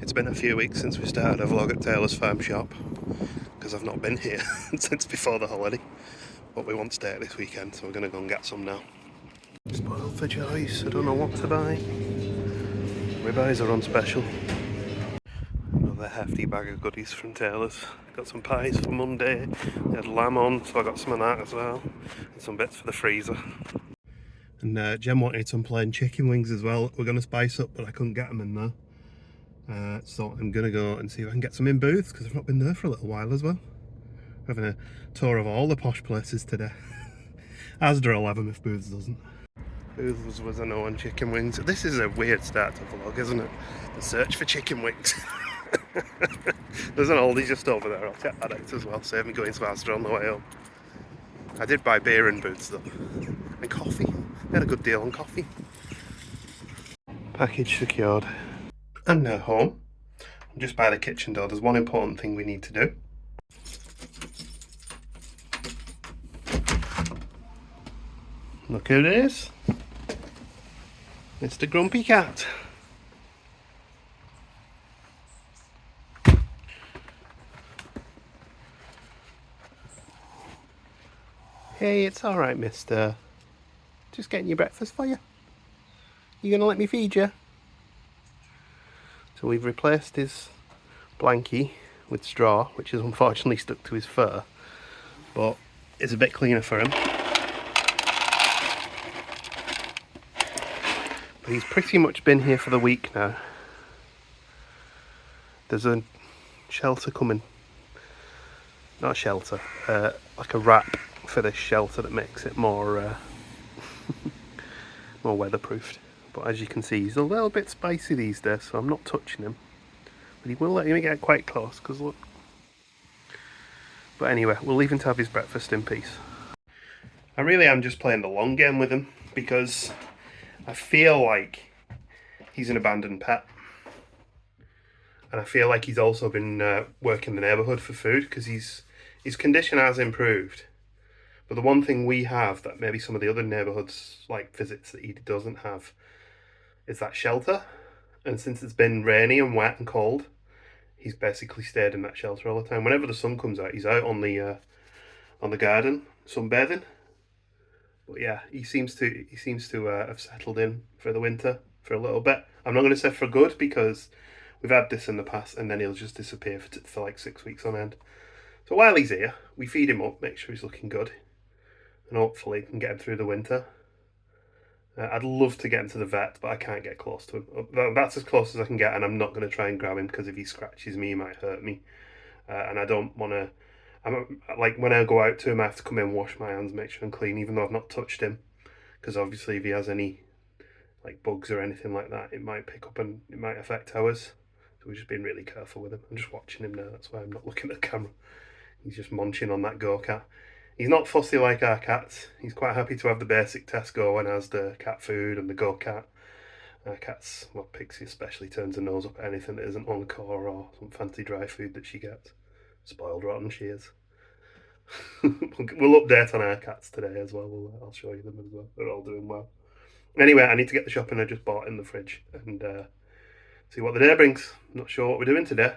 It's been a few weeks since we started a vlog at Taylor's Farm Shop because I've not been here since before the holiday, but we want steak this weekend, so we're going to go and get some now. Spoiled for choice, I don't know what to buy. Ribeyes are on special. Another hefty bag of goodies from Taylor's. Got some pies for Monday, they had lamb on, so I got some of that as well, and some bits for the freezer. And Jem wanted some plain chicken wings as well. We're going to spice up, but I couldn't get them in there. So I'm going to go and see if I can get some in Booths, because I've not been there for a little while as well. We're having a tour of all the posh places today. Asda will have them if Booths doesn't. Booths was a no on chicken wings. This is a weird start to vlog, isn't it? The search for chicken wings. There's an Aldi just over there, I'll check that out as well. Save me going to Asda on the way home. I did buy beer in Booths though. And coffee. They had a good deal on coffee. Package secured. And now home. I'm just by the kitchen door. There's one important thing we need to do. Look who it is. Mr. Grumpy Cat. Hey, it's alright, mister. Just getting your breakfast for you. You gonna let me feed you? So we've replaced his blankie with straw, which is unfortunately stuck to his fur, but it's a bit cleaner for him. But he's pretty much been here for the week now. There's a shelter coming. Not a shelter, like a wrap for this shelter that makes it more more weatherproofed. But as you can see, he's a little bit spicy these days, so I'm not touching him. But he will let me get quite close, because look. But anyway, we'll leave him to have his breakfast in peace. I really am just playing the long game with him, because I feel like he's an abandoned pet. And I feel like he's also been working the neighbourhood for food, because his condition has improved. But the one thing we have that maybe some of the other neighbourhoods like visits that he doesn't have is that shelter. And since it's been rainy and wet and cold, he's basically stayed in that shelter all the time. Whenever the sun comes out, he's out on the garden sunbathing. But yeah, he seems to have settled in for the winter for a little bit. I'm not going to say for good, because we've had this in the past, and then he'll just disappear for like 6 weeks on end. So while he's here, we feed him up, make sure he's looking good, and hopefully can get him through the winter. I'd love to get him to the vet, but I can't get close to him. That's as close as I can get, and I'm not going to try and grab him, because if he scratches me, he might hurt me. And I don't want to... like, when I go out to him, I have to come in, wash my hands, make sure I'm clean, even though I've not touched him. Because obviously if he has any like bugs or anything like that, it might pick up and it might affect ours. So we're just being really careful with him. I'm just watching him now, that's why I'm not looking at the camera. He's just munching on that go-cat. He's not fussy like our cats. He's quite happy to have the basic Tesco and has the cat food and the go-cat. Our cat's, well, Pixie especially, turns her nose up at anything that isn't Encore or some fancy dry food that she gets. Spoiled rotten she is. We'll update on our cats today as well. I'll show you them as well. They're all doing well. Anyway, I need to get the shopping I just bought in the fridge and see what the day brings. Not sure what we're doing today.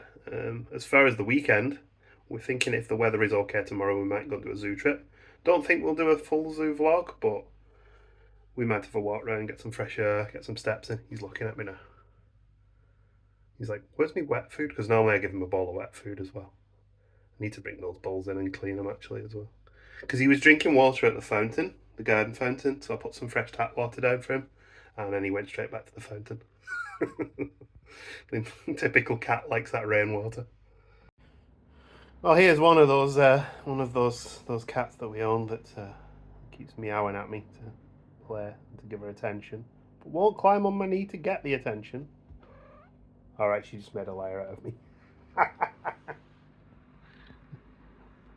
As far as the weekend, we're thinking if the weather is okay tomorrow, we might go do a zoo trip. Don't think we'll do a full zoo vlog, but we might have a walk around, get some fresh air, get some steps in. He's looking at me now. He's like, where's my wet food? Because normally I give him a bowl of wet food as well. I need to bring those bowls in and clean them actually as well. Because he was drinking water at the fountain, the garden fountain, so I put some fresh tap water down for him, and then he went straight back to the fountain. Typical cat likes that rainwater. Well, here's one of those cats that we own that keeps meowing at me to play and to give her attention, but won't climb on my knee to get the attention. Alright, she just made a liar out of me.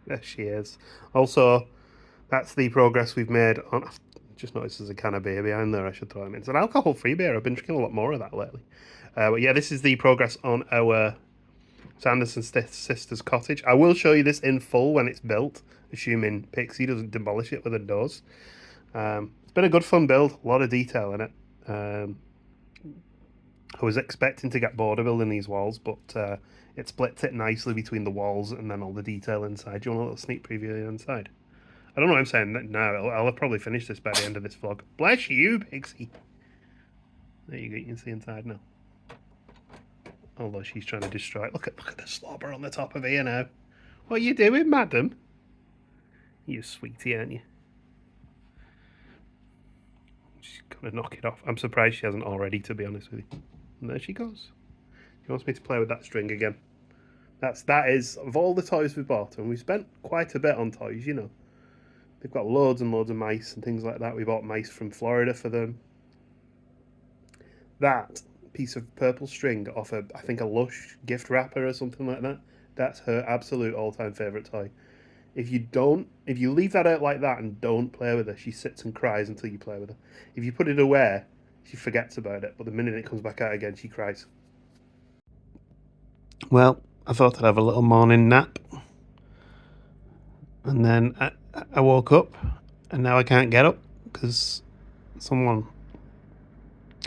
There she is. Also, that's the progress we've made on... Just noticed there's a can of beer behind there. I should throw them in. It's an alcohol-free beer. I've been drinking a lot more of that lately. But yeah, this is the progress on our Sanderson Sisters cottage. I will show you this in full when it's built, assuming Pixie doesn't demolish it with her nose. It's been a good fun build. A lot of detail in it. I was expecting to get border building these walls, but it splits it nicely between the walls and then all the detail inside. Do you want a little sneak preview of the inside? I don't know what I'm saying. No, I'll have probably finished this by the end of this vlog. Bless you, Pixie. There you go, you can see inside now. Although she's trying to destroy it. Look at the slobber on the top of here now. What are you doing, madam? You sweetie, aren't you? She's gonna knock it off. I'm surprised she hasn't already, to be honest with you. And there she goes. She wants me to play with that string again. That is, of all the toys we bought, and we spent quite a bit on toys, you know. They've got loads and loads of mice and things like that. We bought mice from Florida for them. That piece of purple string off I think a Lush gift wrapper or something like that, that's her absolute all-time favourite toy. If you leave that out like that and don't play with her, she sits and cries until you play with her. If you put it away, she forgets about it, but the minute it comes back out again, she cries. Well, I thought I'd have a little morning nap, and then I woke up, and now I can't get up because someone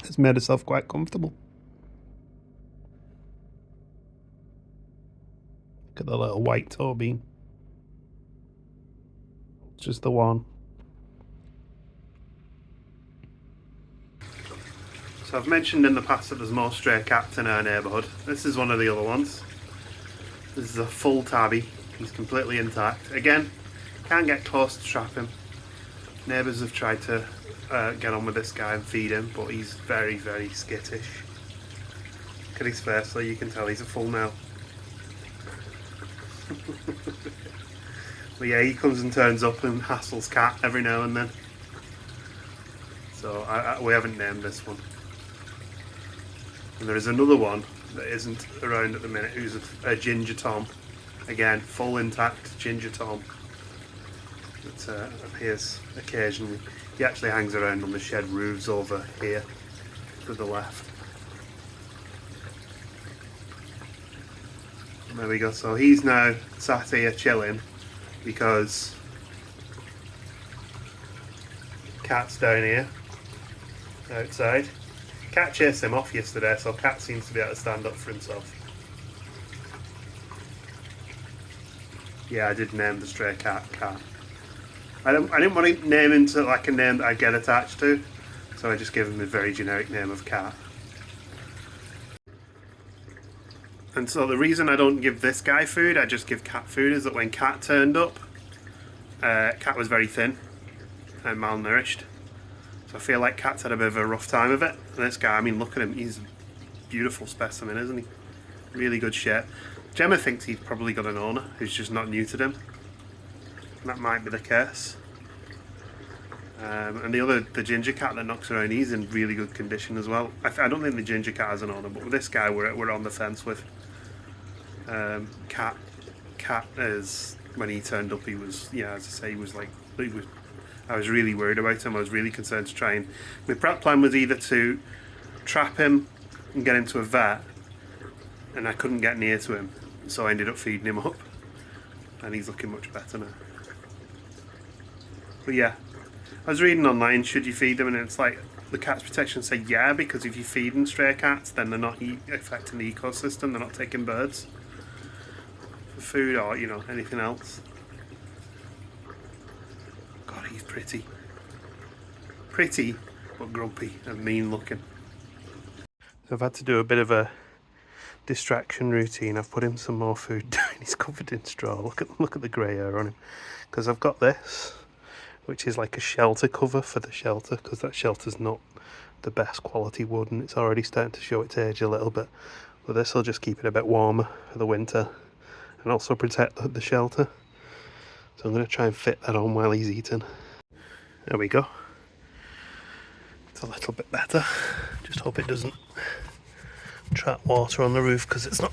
has made herself quite comfortable. Look at the little white toe bean. Just the one. So I've mentioned in the past that there's more stray cats in our neighbourhood. This is one of the other ones. This is a full tabby. He's completely intact. Again, can't get close to trap him. Neighbours have tried to get on with this guy and feed him, but he's very, very skittish. Look at his face, so you can tell he's a full male. But yeah, he comes and turns up and hassles Cat every now and then. So we haven't named this one. And there is another one that isn't around at the minute, who's a ginger tom. Again, full intact ginger tom that appears occasionally. He actually hangs around on the shed roofs over here to the left. And there we go. So he's now sat here chilling because Cat's down here outside. Cat chased him off yesterday, so Cat seems to be able to stand up for himself. Yeah, I did name the stray cat Cat. I didn't want to name him to like a name that I'd get attached to, so I just gave him a very generic name of Cat. And so the reason I don't give this guy food, I just give Cat food, is that when Cat turned up, Cat was very thin and malnourished. So I feel like Cat's had a bit of a rough time of it. And this guy, I mean, look at him, he's a beautiful specimen, isn't he? Really good shape. Gemma thinks he's probably got an owner who's just not neutered him. And that might be the case. And the ginger cat that knocks around, he's in really good condition as well. I don't think the ginger cat has an owner, but with this guy we're on the fence with. Cat is, when he turned up, he was, yeah, as I say, I was really worried about him. I was really concerned to try and, my prep plan was either to trap him and get him to a vet, and I couldn't get near to him, so I ended up feeding him up, and he's looking much better now. But yeah, I was reading online, should you feed them, and it's like, the Cats Protection say yeah, because if you feed them stray cats, then they're not affecting the ecosystem, they're not taking birds for food or, you know, anything else. God, he's pretty. Pretty, but grumpy and mean looking. So I've had to do a bit of a distraction routine. I've put him some more food down. He's covered in straw. Look at the grey hair on him. Because I've got this, which is like a shelter cover for the shelter, because that shelter's not the best quality wood and it's already starting to show its age a little bit. But this will just keep it a bit warmer for the winter and also protect the shelter. So I'm going to try and fit that on while he's eating. There we go. It's a little bit better. Just hope it doesn't trap water on the roof because it's not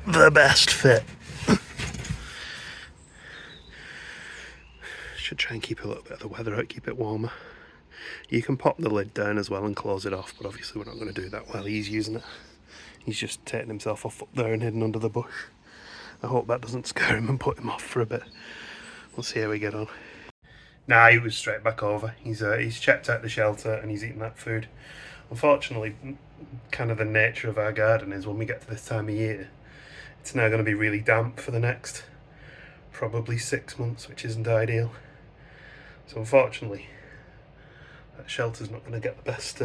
the best fit. Should try and keep a little bit of the weather out, keep it warmer. You can pop the lid down as well and close it off, but obviously we're not going to do that while he's using it. He's just taking himself off up there and hidden under the bush. I hope that doesn't scare him and put him off for a bit. We'll see how we get on. Nah, he was straight back over. He's checked out the shelter and he's eating that food. Unfortunately, kind of the nature of our garden is when we get to this time of year, it's now going to be really damp for the next probably 6 months, which isn't ideal. So unfortunately, that shelter's not going to get the best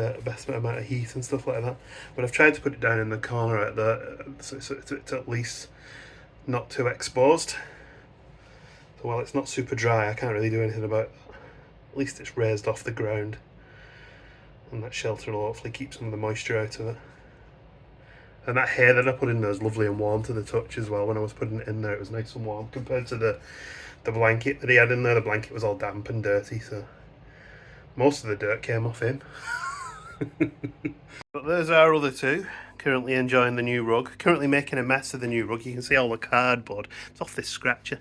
amount of heat and stuff like that. But I've tried to put it down in the corner at so it's at least not too exposed. So while it's not super dry, I can't really do anything about that. At least it's raised off the ground, and that shelter will hopefully keep some of the moisture out of it. And that hay that I put in there is lovely and warm to the touch as well. When I was putting it in there, it was nice and warm compared to the blanket that he had in there. The blanket was all damp and dirty, so most of the dirt came off him. But there's our other two, currently enjoying the new rug, currently making a mess of the new rug. You can see all the cardboard. It's off this scratcher.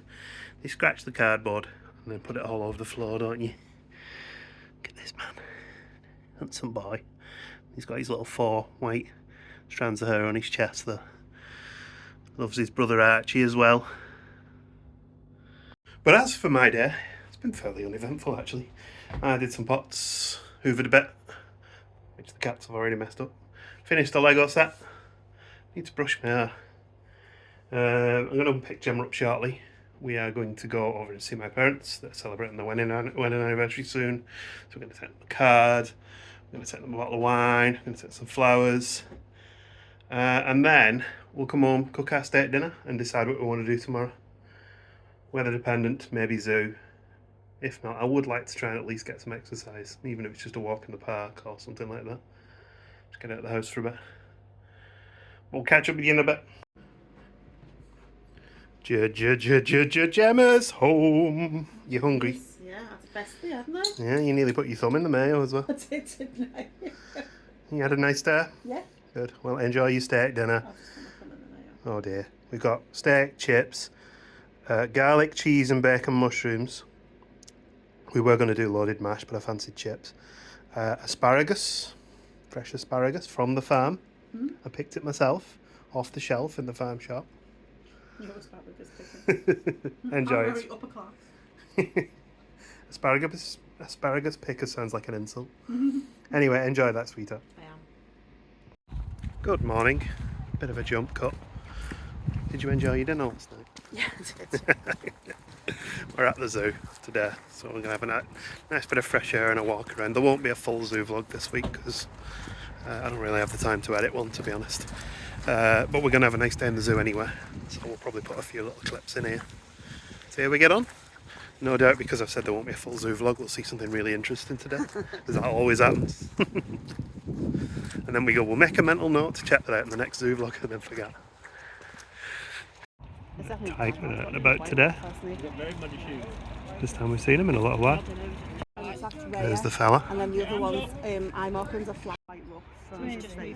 They scratch the cardboard and then put it all over the floor, don't you? Look at this man. Handsome boy. He's got his little 4 white strands of hair on his chest though. Loves his brother Archie as well. But as for my day, it's been fairly uneventful actually. I did some pots, hoovered a bit, which the cats have already messed up. Finished the Lego set. Need to brush my hair. I'm going to unpick Gemma up shortly. We are going to go over and see my parents. They're celebrating their wedding anniversary soon. So we're going to take them a card. We're going to take them a bottle of wine. We're going to take some flowers. And then we'll come home, cook our steak dinner and decide what we want to do tomorrow. Weather dependent, maybe zoo. If not, I would like to try and at least get some exercise, even if it's just a walk in the park or something like that. Just get out of the house for a bit. We'll catch up with you in a bit. Gemma's home. You hungry? Yeah, that's the best thing, haven't I? Yeah, you nearly put your thumb in the mayo as well. I did, didn't I? You had a nice day? Yeah. Good. Well, enjoy your steak dinner. I'll just put my thumb in the mayo. Oh dear. We've got steak, chips, garlic, cheese and bacon mushrooms. We were going to do loaded mash, but I fancied chips. Asparagus, fresh asparagus from the farm. I picked it myself off the shelf in the farm shop. You know asparagus picking. Enjoy I'm it. very upper class. Asparagus picker sounds like an insult. Anyway, enjoy that, sweetheart. I am. Good morning. Bit of a jump cut. Did you enjoy your dinner last night? Yeah, I did. We're at the zoo today, so we're going to have a nice bit of fresh air and a walk around. There won't be a full zoo vlog this week because I don't really have the time to edit one, to be honest. But we're going to have a nice day in the zoo anyway, so we'll probably put a few little clips in here. See how we get on? No doubt, because I've said there won't be a full zoo vlog, we'll see something really interesting today, as that always happens. And then we go, we'll make a mental note to check that out in the next zoo vlog and then forget. Typing out about today. This time we've seen him in a little while. There's the fella. And then the other ones, eye markings are flat white rough. So it's just very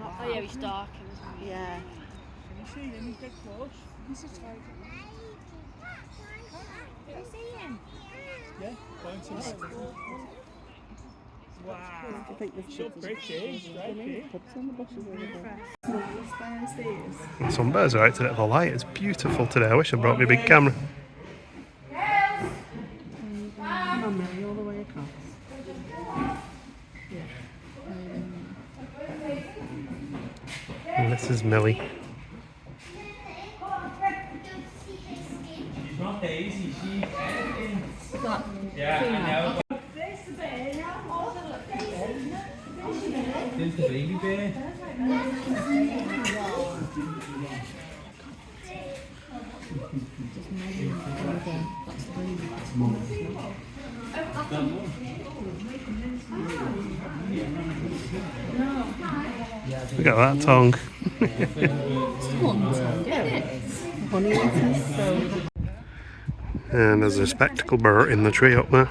Oh yeah, he's dark. yeah. Can you see him? He's dead close. This is tight. Can you see him? Yeah, going to the wow. I think this So pretty, Some birds are out today at the light. It's beautiful today. I wish I brought me a big camera. all the way across. And this is Millie. She's not Daisy, she's yeah, I know. There's the baby bear. Look at that tongue. And there's a spectacle bird in the tree up there.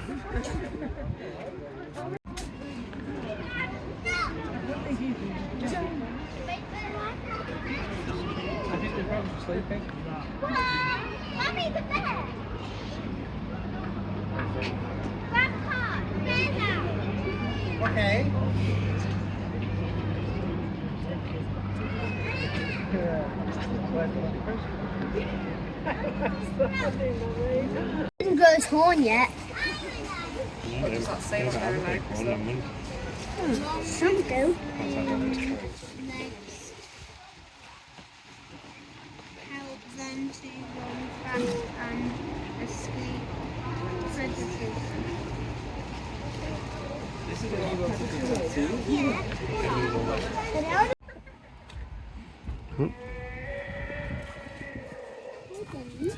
Mommy, the bear! Grandpa, bear now! Okay. He hasn't got his horn yet. Some do. Help them to run fast and escape predators.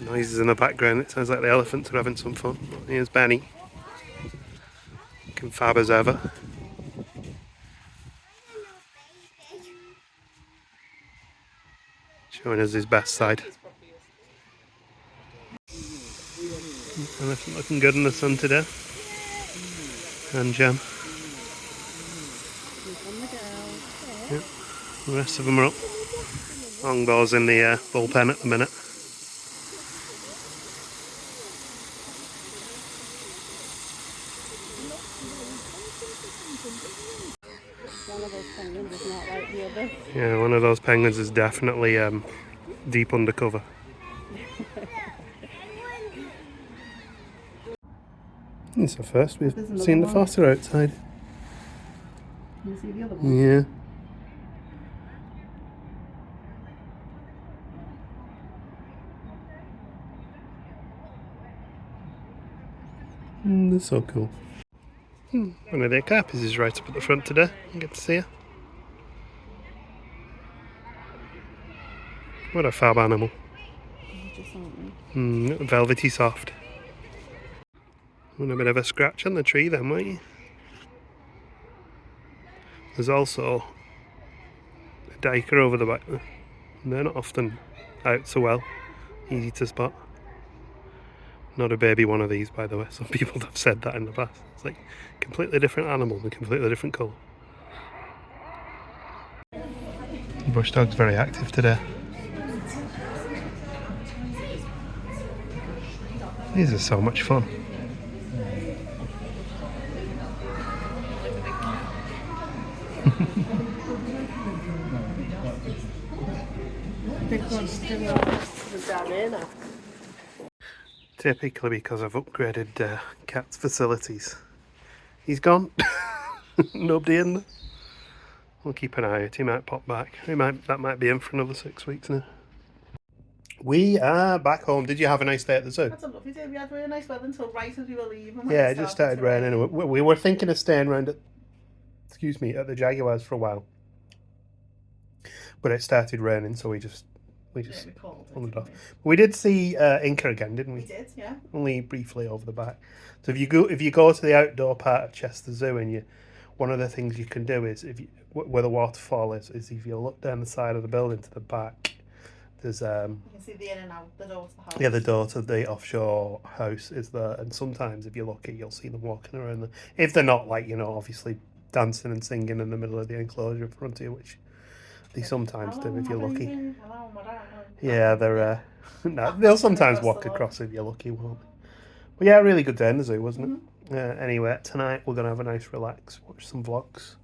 Noises in the background. It sounds like the elephants are having some fun. Here's Benny. Looking fab as ever. Showing us his best side. Elephant looking good in the sun today. And Jem. Yep. The rest of them are up. Longbow's in the bullpen at the minute. One of those penguins is not like the other. Yeah, one of those penguins is definitely deep undercover. So first we've seen the foster outside. Can you see the other one? Yeah. They're so cool. One of their cappies is right up at the front today. You get to see her. What a fab animal. Velvety soft. Want a bit of a scratch on the tree then, won't you? There's also a diker over the back there. They're not often out so well. Easy to spot. Not a baby one of these, by the way. Some people have said that in the past. It's like a completely different animal with a completely different colour. The bush dog's very active today. These are so much fun. Typically because I've upgraded Cat's facilities. He's gone. Nobody in there. We'll keep an eye out. He might pop back. That might be in for another 6 weeks now. We are back home. Did you have a nice day at the zoo? That's a lovely day. We had really nice weather until right as we were leaving. Yeah, it just started raining. We were thinking of staying around at the Jaguars for a while. But it started raining, so we just pulled it off. We did see Inca again, didn't we? We did, yeah. Only briefly over the back. So if you go to the outdoor part of Chester Zoo, and one of the things you can do is where the waterfall is if you look down the side of the building to the back, there's you can see the in and out, the door to the house. Yeah, the door to the offshore house is there, and sometimes if you're lucky, you'll see them walking around there. If they're not obviously dancing and singing in the middle of the enclosure in front of you, which they sometimes do if you're lucky. Hello, madam. Yeah, they're they'll sometimes walk across if you're lucky, won't they? But yeah, really good day in the zoo, wasn't it? Anyway, tonight we're gonna have a nice relax, watch some vlogs,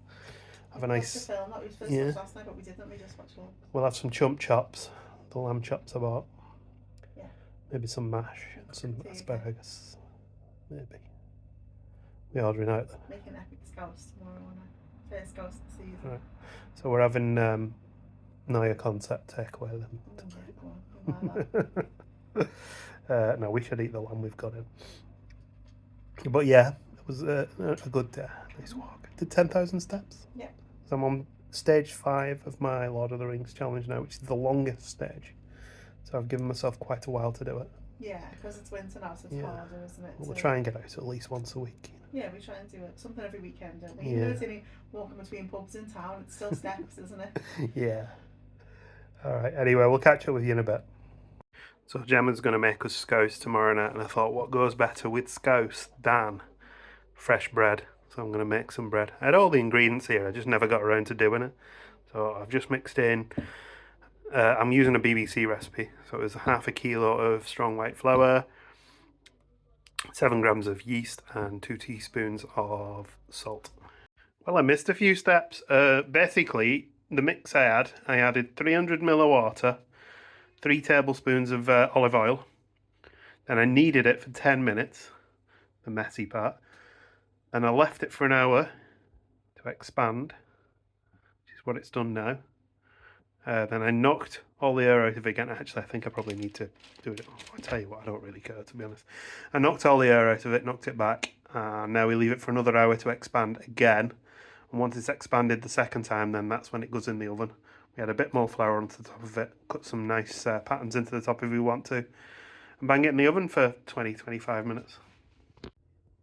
have a nice film that we supposed to watch last night, but we didn't. We just watched one. We'll have some chump chops, the lamb chops I bought. Yeah. Maybe some mash and some asparagus. Maybe. We're ordering out then. Make an epic scouse tomorrow, won't I? First scouse of the season. Right. So we're having Naya concept takeaway then. No, we should eat the lamb we've got in. But yeah, it was a good day. Nice walk. Did 10,000 steps. Yep. So I'm on stage 5 of my Lord of the Rings challenge now, which is the longest stage. So I've given myself quite a while to do it. Yeah, because it's winter now, so it's harder, isn't it? We'll try and get out at least once a week. Yeah, we try and do it. Something every weekend, don't we? Yeah. Even though it's only walking between pubs in town, it's still steps, isn't it? Yeah. Alright, anyway, we'll catch up with you in a bit. So Gemma's going to make us scouse tomorrow night, and I thought what goes better with scouse than fresh bread. So I'm going to make some bread. I had all the ingredients here, I just never got around to doing it. So I've just mixed in, I'm using a BBC recipe. So it was half a kilo of strong white flour, 7 grams of yeast and 2 teaspoons of salt. Well, I missed a few steps. Basically, the mix I added 300 ml of water, 3 tablespoons of olive oil. Then I kneaded it for 10 minutes, the messy part. and I left it for an hour to expand, which is what it's done now. Then I knocked all the air out of it again. Actually, I think I probably need to do it. I'll tell you what, I don't really care, to be honest. I knocked all the air out of it, knocked it back, and now we leave it for another hour to expand again. And once it's expanded the second time, then that's when it goes in the oven. We add a bit more flour onto the top of it, cut some nice patterns into the top if we want to, and bang it in the oven for 20-25 minutes.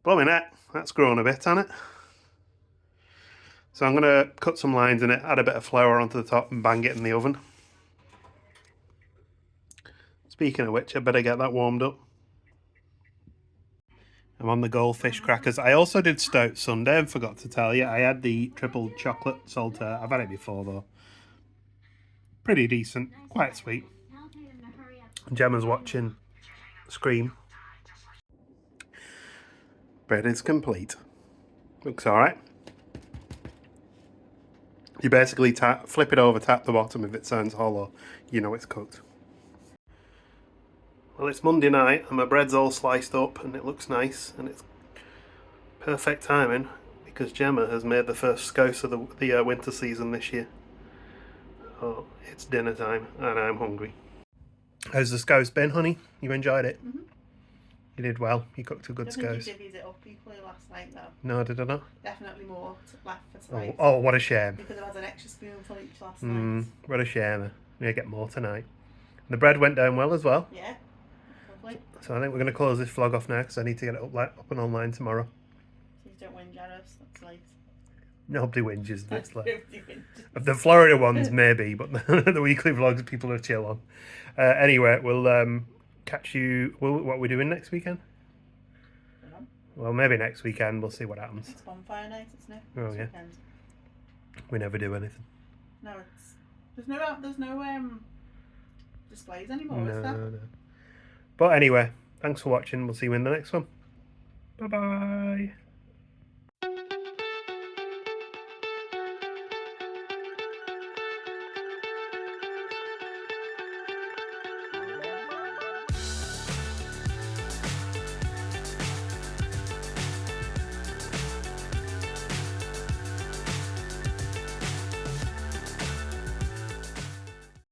Blooming heck, that's grown a bit, hasn't it? So I'm going to cut some lines in it, add a bit of flour onto the top and bang it in the oven. Speaking of which, I better get that warmed up. I'm on the goldfish crackers. I also did stout Sunday and forgot to tell you. I had the triple chocolate salter. I've had it before though. Pretty decent, quite sweet. Gemma's watching Scream. Bread is complete. Looks alright. You basically flip it over, tap the bottom. If it sounds hollow, you know it's cooked. Well, it's Monday night and my bread's all sliced up and it looks nice and it's perfect timing because Gemma has made the first scouse of the winter season this year. Oh, it's dinner time and I'm hungry. How's the scouse been, honey? You enjoyed it? Mhm. You did well. You cooked a good I think scouse. you divvied it up equally last night though. No, did I not? Definitely more left for tonight. Oh, what a shame. Because I had an extra spoonful each last night. What a shame. We'll get more tonight. And the bread went down well as well. Yeah. Lovely. So I think we're going to close this vlog off now because I need to get it up and online tomorrow. So you don't win, Jaros. That's nice. Nobody whinges this. Nobody whinges. The Florida ones maybe, but the weekly vlogs people are chill on. Anyway, we'll catch you. What are we doing next weekend? Well, maybe next weekend. We'll see what happens. It's bonfire night, isn't it? Oh, This yeah. weekend. We never do anything. No, there's no displays anymore, is there? No. But anyway, thanks for watching. We'll see you in the next one. Bye bye.